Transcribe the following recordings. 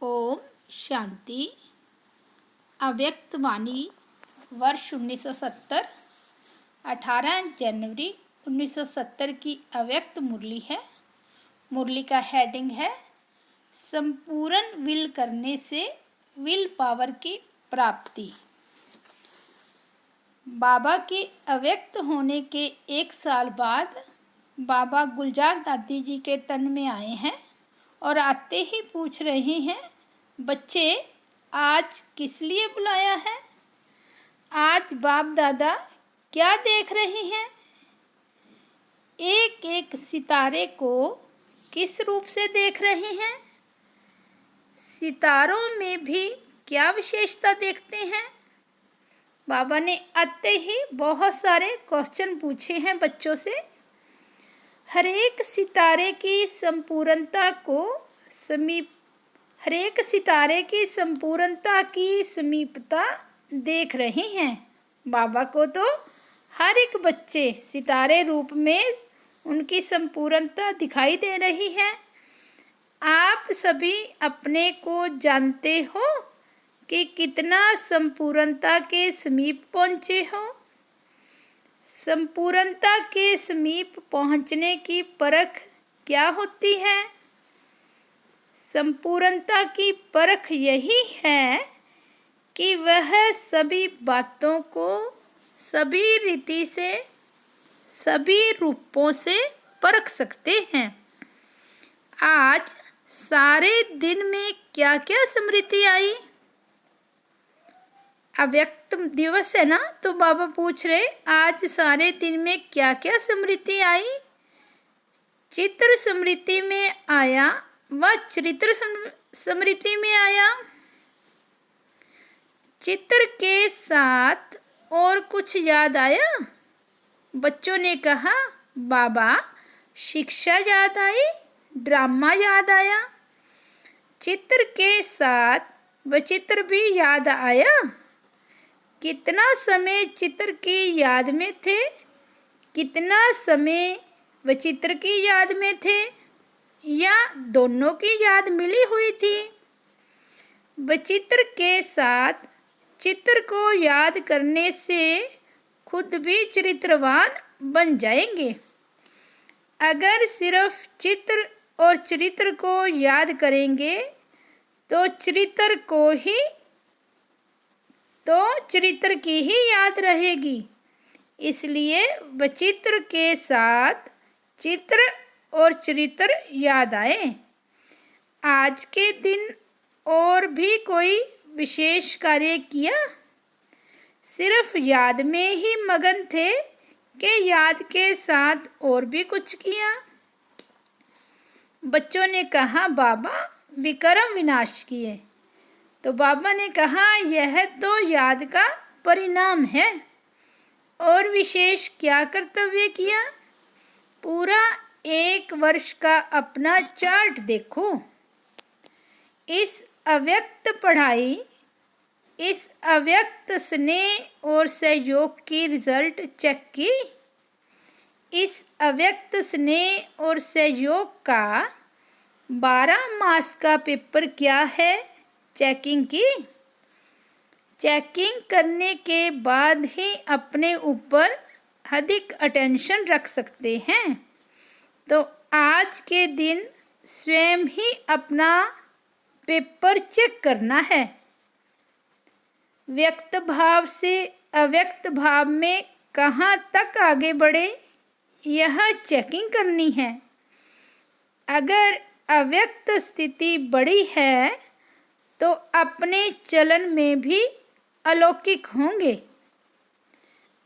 ओम शांति। अव्यक्त वाणी वर्ष 1970 18 जनवरी 1970 की अव्यक्त मुरली है। मुरली का हेडिंग है संपूर्ण विल करने से विल पावर की प्राप्ति। बाबा के अव्यक्त होने के 1 साल बाद बाबा गुलजार दादी जी के तन में आए हैं और आते ही पूछ रहे हैं, बच्चे आज किस लिए बुलाया है? आज बाप दादा क्या देख रहे हैं? एक एक सितारे को किस रूप से देख रहे हैं? सितारों में भी क्या विशेषता देखते हैं? बाबा ने आते ही बहुत सारे क्वेश्चन पूछे हैं बच्चों से। हर एक सितारे की संपूर्णता की समीपता देख रहे हैं। बाबा को तो हर एक बच्चे सितारे रूप में उनकी संपूर्णता दिखाई दे रही है। आप सभी अपने को जानते हो कि कितना संपूर्णता के समीप पहुँचे हो। संपूर्णता के समीप पहुँचने की परख क्या होती है? संपूर्णता की परख यही है कि वह सभी बातों को सभी रीति से सभी रूपों से परख सकते हैं। आज सारे दिन में क्या क्या स्मृति आई? अव्यक्त दिवस है ना, तो बाबा पूछ रहे आज सारे दिन में क्या क्या स्मृति आई? चित्र स्मृति में आया व चरित्र स्मृति में आया। चित्र के साथ और कुछ याद आया? बच्चों ने कहा, बाबा शिक्षा याद आई, ड्रामा याद आया। चित्र के साथ वचित्र भी याद आया। कितना समय चित्र की याद में थे? कितना समय वचित्र की याद में थे? या दोनों की याद मिली हुई थी? वचित्र के साथ चित्र को याद करने से खुद भी चरित्रवान बन जाएंगे। अगर सिर्फ चित्र और चरित्र को याद करेंगे तो चरित्र की ही याद रहेगी। इसलिए वचित्र के साथ चित्र और चरित्र याद आए। आज के दिन और भी कोई विशेष कार्य किया? सिर्फ याद में ही मगन थे कि याद के साथ और भी कुछ किया? बच्चों ने कहा, बाबा विक्रम विनाश किए। तो बाबा ने कहा, यह तो याद का परिणाम है। और विशेष क्या कर्तव्य किया? पूरा 1 वर्ष का अपना चार्ट देखो। इस अव्यक्त पढ़ाई, इस अव्यक्त स्नेह और सहयोग की रिजल्ट चेक की। इस अव्यक्त स्नेह और सहयोग का 12 मास का पेपर क्या है? चेकिंग की। चेकिंग करने के बाद ही अपने ऊपर अधिक अटेंशन रख सकते हैं। तो आज के दिन स्वयं ही अपना पेपर चेक करना है। व्यक्त भाव से अव्यक्त भाव में कहाँ तक आगे बढ़े, यह चेकिंग करनी है। अगर अव्यक्त स्थिति बड़ी है तो अपने चलन में भी अलौकिक होंगे।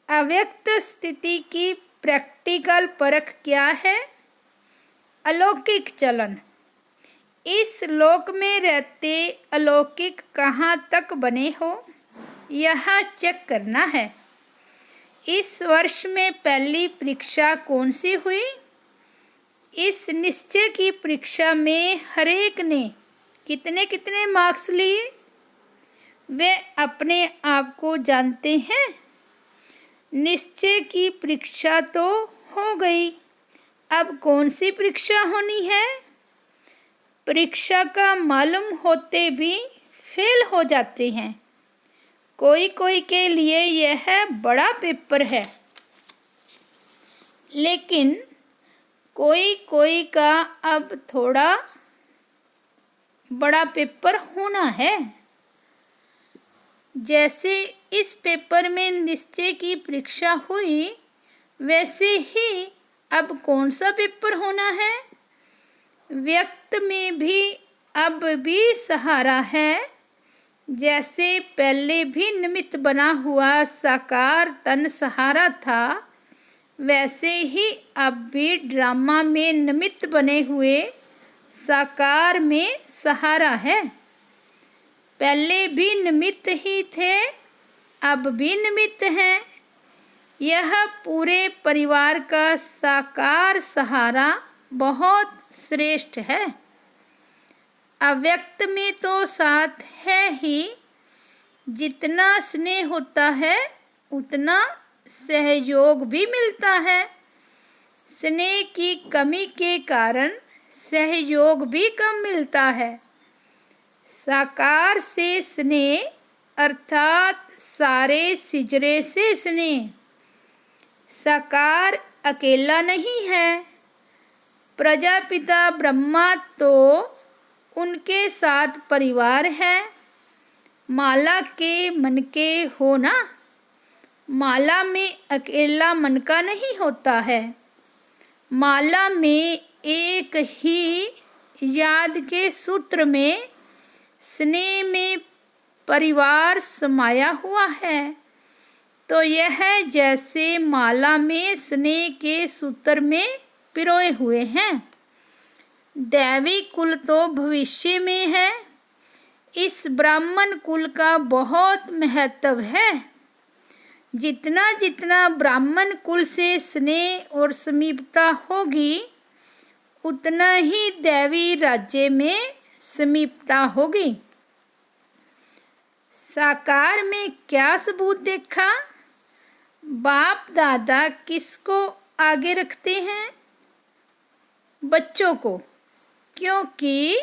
अव्यक्त स्थिति की प्रैक्टिकल परख क्या है? अलौकिक चलन। इस लोक में रहते अलौकिक कहाँ तक बने हो, यह चेक करना है। इस वर्ष में पहली परीक्षा कौन सी हुई? इस निश्चय की परीक्षा में हरेक ने कितने कितने मार्क्स लिए? वे अपने आप को जानते हैं। निश्चय की परीक्षा तो हो गई, अब कौन सी परीक्षा होनी है? परीक्षा का मालूम होते भी फेल हो जाते हैं। कोई कोई के लिए यह बड़ा पेपर है, लेकिन कोई कोई का अब थोड़ा बड़ा पेपर होना है। जैसे इस पेपर में निश्चय की परीक्षा हुई, वैसे ही अब कौन सा पेपर होना है। व्यक्त में भी अब भी सहारा है। जैसे पहले भी निमित्त बना हुआ साकार तन सहारा था, वैसे ही अब भी ड्रामा में निमित्त बने हुए साकार में सहारा है। पहले भी निमित्त ही थे, अब भी निमित्त हैं। यह पूरे परिवार का साकार सहारा बहुत श्रेष्ठ है। अव्यक्त में तो साथ है ही। जितना स्नेह होता है उतना सहयोग भी मिलता है। स्नेह की कमी के कारण सहयोग भी कम मिलता है। साकार से स्नेह अर्थात सारे सिजरे से स्नेह। साकार अकेला नहीं है। प्रजापिता ब्रह्मा तो उनके साथ परिवार है। माला के मन के हो ना। माला में अकेला मन का नहीं होता है। माला में एक ही याद के सूत्र में स्नेह में परिवार समाया हुआ है। तो यह जैसे माला में स्नेह के सूत्र में पिरोए हुए हैं। दैवी कुल तो भविष्य में है। इस ब्राह्मण कुल का बहुत महत्व है। जितना जितना ब्राह्मण कुल से स्नेह और समीपता होगी, उतना ही दैवी राज्य में समीपता होगी। साकार में क्या सबूत देखा? बाप दादा किसको आगे रखते हैं? बच्चों को, क्योंकि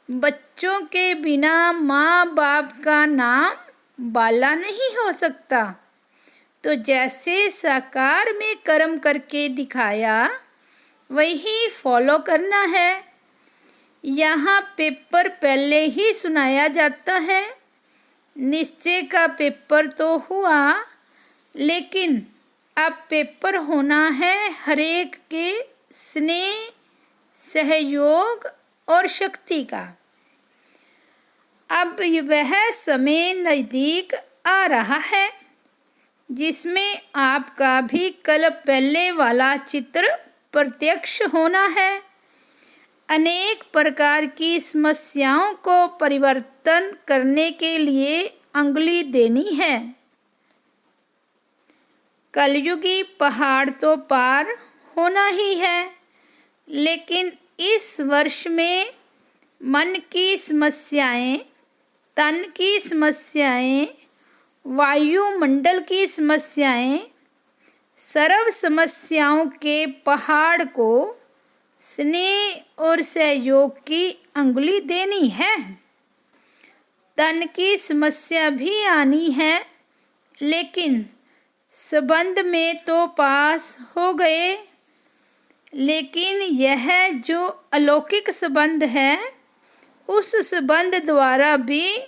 बच्चों के बिना माँ बाप का नाम बाला नहीं हो सकता। तो जैसे साकार में कर्म करके दिखाया, वही फॉलो करना है। यहाँ पेपर पहले ही सुनाया जाता है। निश्चय का पेपर तो हुआ, लेकिन अब पेपर होना है हरेक के स्नेह, सहयोग और शक्ति का। अब वह समय नज़दीक आ रहा है जिसमें आपका भी कल पहले वाला चित्र प्रत्यक्ष होना है। अनेक प्रकार की समस्याओं को परिवर्तन करने के लिए अंगुली देनी है। कलयुगी पहाड़ तो पार होना ही है, लेकिन इस वर्ष में मन की समस्याएं, तन की समस्याएं, वायुमंडल की समस्याएं, सर्व समस्याओं के पहाड़ को स्नेह और सहयोग की अंगुली देनी है। तन की समस्या भी आनी है, लेकिन संबंध में तो पास हो गए। लेकिन यह जो अलौकिक संबंध है, उस संबंध द्वारा भी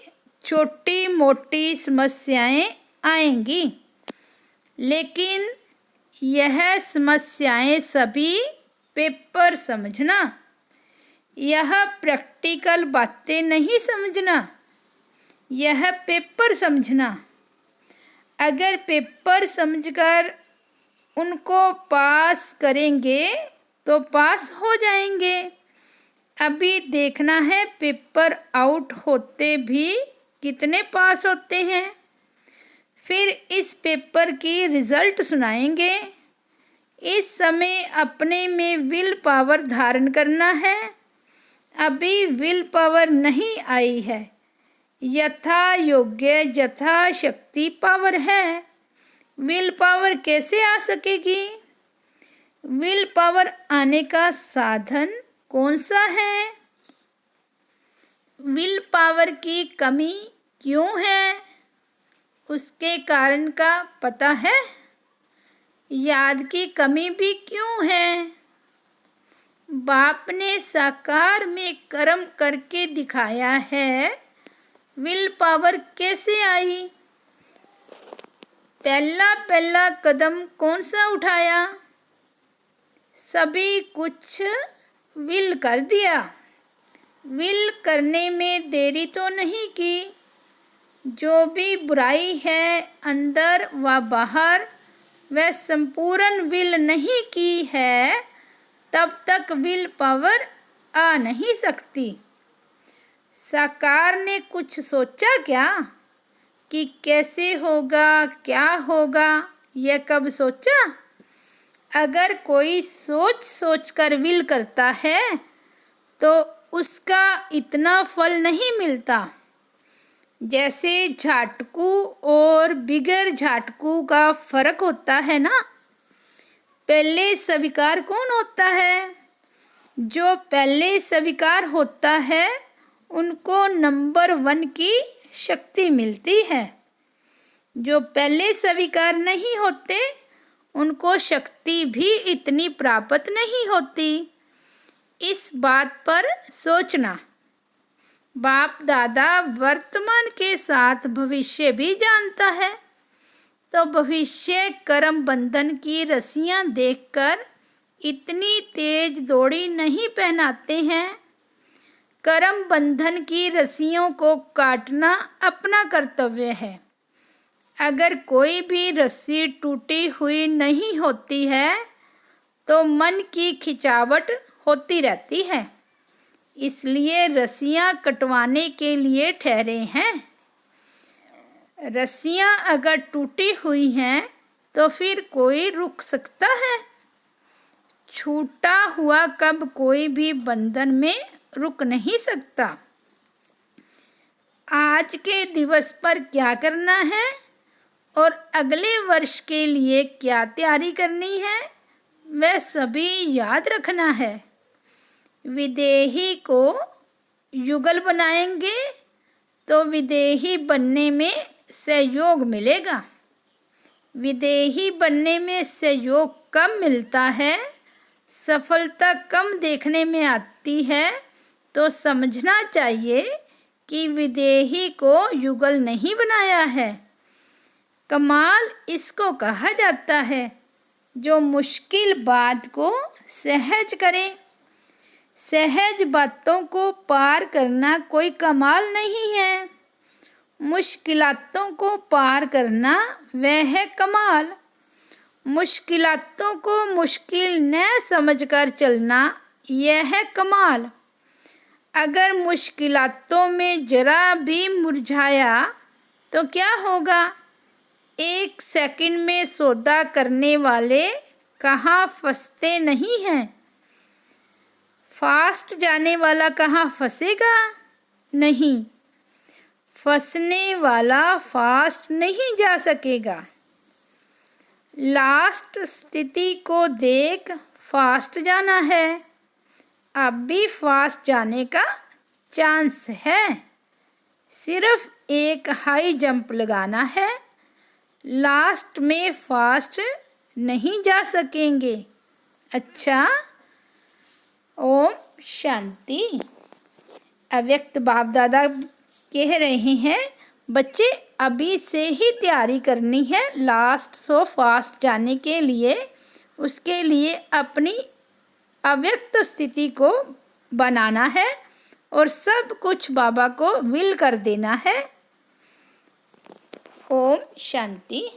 छोटी मोटी समस्याएं आएंगी, लेकिन यह समस्याएं सभी पेपर समझना। यह प्रैक्टिकल बातें नहीं समझना, यह पेपर समझना। अगर पेपर समझकर उनको पास करेंगे तो पास हो जाएंगे। अभी देखना है पेपर आउट होते भी कितने पास होते हैं। फिर इस पेपर की रिज़ल्ट सुनाएंगे। इस समय अपने में विल पावर धारण करना है। अभी विल पावर नहीं आई है, यथा योग्य यथा शक्ति पावर है। विल पावर कैसे आ सकेगी? विल पावर आने का साधन कौन सा है? विल पावर की कमी क्यों है, उसके कारण का पता है? याद की कमी भी क्यों है? बाप ने साकार में कर्म करके दिखाया है, विल पावर कैसे आई? पहला कदम कौन सा उठाया? सभी कुछ विल कर दिया। विल करने में देरी तो नहीं की। जो भी बुराई है अंदर व बाहर, वह संपूर्ण विल नहीं की है, तब तक विल पावर आ नहीं सकती। साकार ने कुछ सोचा क्या कि कैसे होगा, क्या होगा? यह कब सोचा? अगर कोई सोच कर विल करता है तो उसका इतना फल नहीं मिलता। जैसे झाटकू और बिगर झाटकू का फर्क होता है ना। पहले स्वीकार कौन होता है? जो पहले स्वीकार होता है उनको नंबर 1 की शक्ति मिलती है। जो पहले स्वीकार नहीं होते उनको शक्ति भी इतनी प्राप्त नहीं होती। इस बात पर सोचना। बाप दादा वर्तमान के साथ भविष्य भी जानता है, तो भविष्य कर्म बंधन की रस्सियां देखकर इतनी तेज दौड़ी नहीं पहनाते हैं। कर्म बंधन की रस्सियों को काटना अपना कर्तव्य है। अगर कोई भी रस्सी टूटी हुई नहीं होती है तो मन की खिंचावट होती रहती है, इसलिए रस्सियां कटवाने के लिए ठहरे हैं। रस्सियां अगर टूटी हुई हैं तो फिर कोई रुक सकता है? छूटा हुआ कब कोई भी बंधन में रुक नहीं सकता। आज के दिवस पर क्या करना है और अगले वर्ष के लिए क्या तैयारी करनी है, वह सभी याद रखना है। विदेही को युगल बनाएंगे तो विदेही बनने में सहयोग मिलेगा। विदेही बनने में सहयोग कम मिलता है, सफलता कम देखने में आती है, तो समझना चाहिए कि विदेही को युगल नहीं बनाया है। कमाल इसको कहा जाता है जो मुश्किल बात को सहज करे। सहज बातों को पार करना कोई कमाल नहीं है, मुश्किलातों को पार करना वह है कमाल। मुश्किलातों को मुश्किल न समझकर चलना यह है कमाल। अगर मुश्किलातों में जरा भी मुरझाया तो क्या होगा? 1 सेकंड में सौदा करने वाले कहाँ फंसते नहीं हैं। फास्ट जाने वाला कहाँ फंसेगा? नहीं, फंसने वाला फास्ट नहीं जा सकेगा। लास्ट स्थिति को देख फास्ट जाना है। अब भी फास्ट जाने का चांस है। सिर्फ एक हाई जंप लगाना है। लास्ट में फास्ट नहीं जा सकेंगे। अच्छा, ओम शांति। अव्यक्त बाप दादा कह रहे हैं, बच्चे अभी से ही तैयारी करनी है लास्ट सो फास्ट जाने के लिए। उसके लिए अपनी अव्यक्त स्थिति को बनाना है और सब कुछ बाबा को विल कर देना है। ओम शांति।